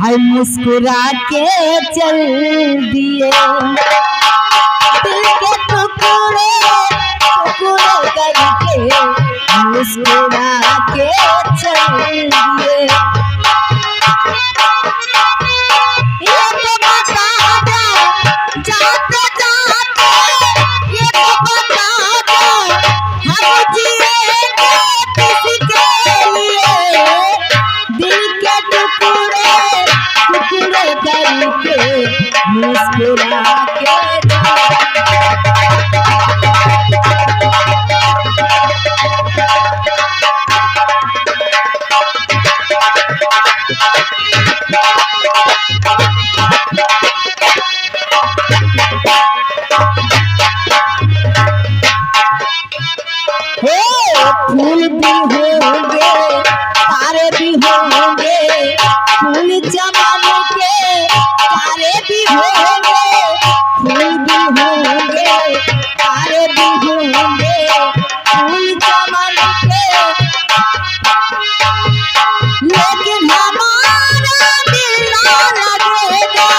हाय मुस्कुरा के चल दिए, दिल के टुकड़े टुकड़े करके मुस्कुरा के चल दिए। ये तो बता दो जाते जाते, ये तो बता दो हम जिएंगे किसके लिए, दिल के टुकड़े टुकड़े करके मुस्कुरा के फूल भी होंगे तारे भी होंगे, फूल जमाने के तारे भी होंगे, फूल भी होंगे तारे भी होंगे, फूल जमाने के, लेकिन हमारा दिल ना लगेगा,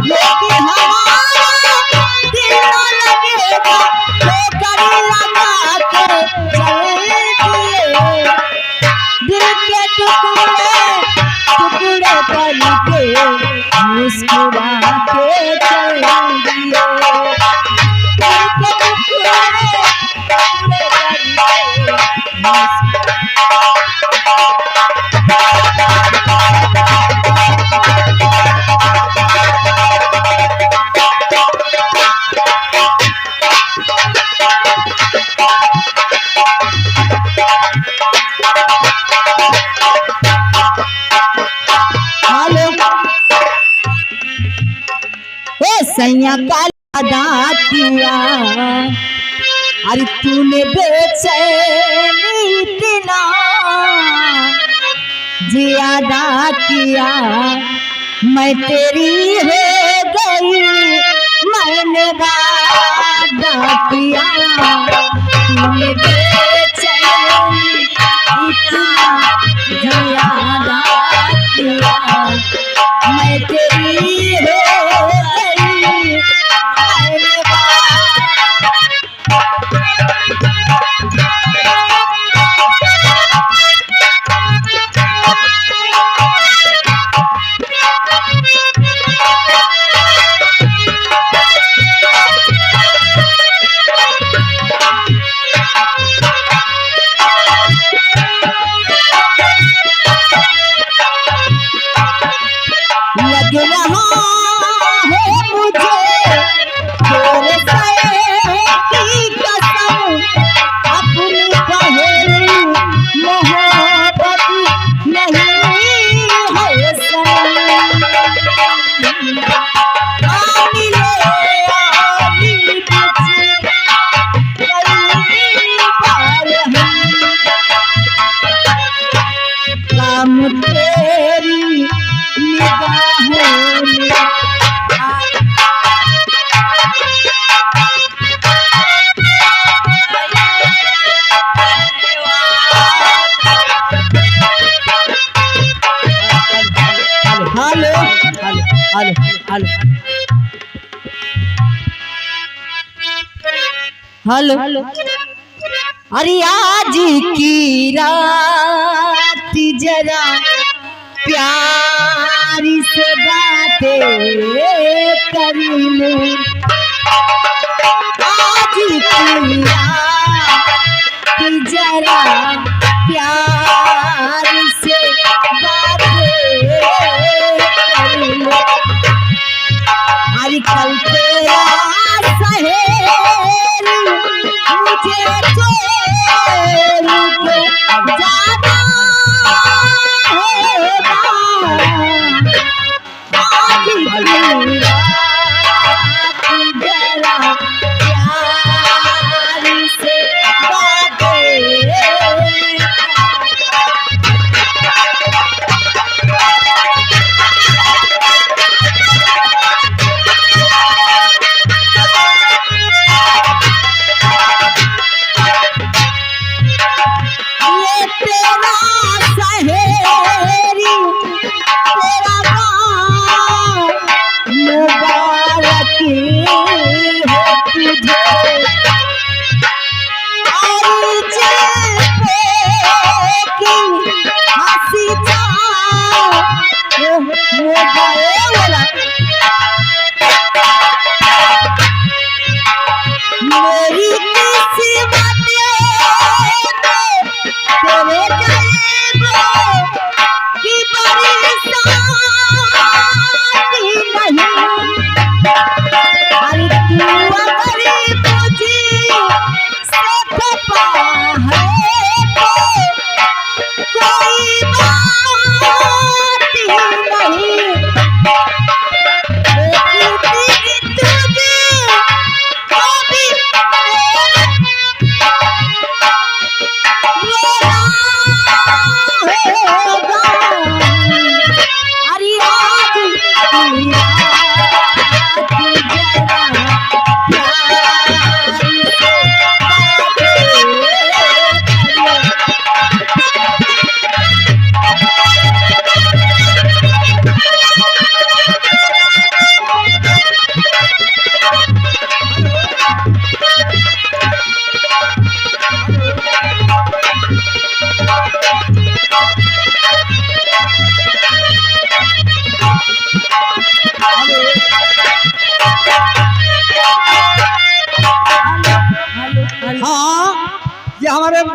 लेकिन हमारा दिल ना लगेगा, ठोकर लगा के दिल के टुकड़े टुकड़े करके मुस्कुरा के चल दिए, दिल के टुकड़े टुकड़े सैया का अदा किया, अरे तूने बेचैनी इतना ज्यादा किया, मैं तेरी हो गई मैंने वादा किया, तूने बेचैनी इतना ज्यादा किया, मैं तेरी हो हेलो हेलो, अरे आज की रात जरा प्यार से बातें कर लो, आज की रात जरा प्यार से बातें कर लो, अरे कल तेरा सहेली मुझे छोड़ के जाना होगा, आज की रात जरा प्यार से बातें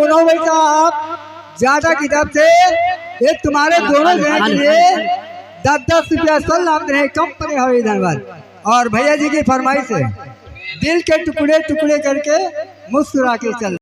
सुनो भाई साहब, ज्यादा की तरफ से ये तुम्हारे दोनों जने के लिए 10-10 रुपया नाम रहे, कम पड़े हो धन्यवाद। और भैया जी की फरमाइश है, दिल के टुकड़े टुकड़े करके मुस्कुरा के चल।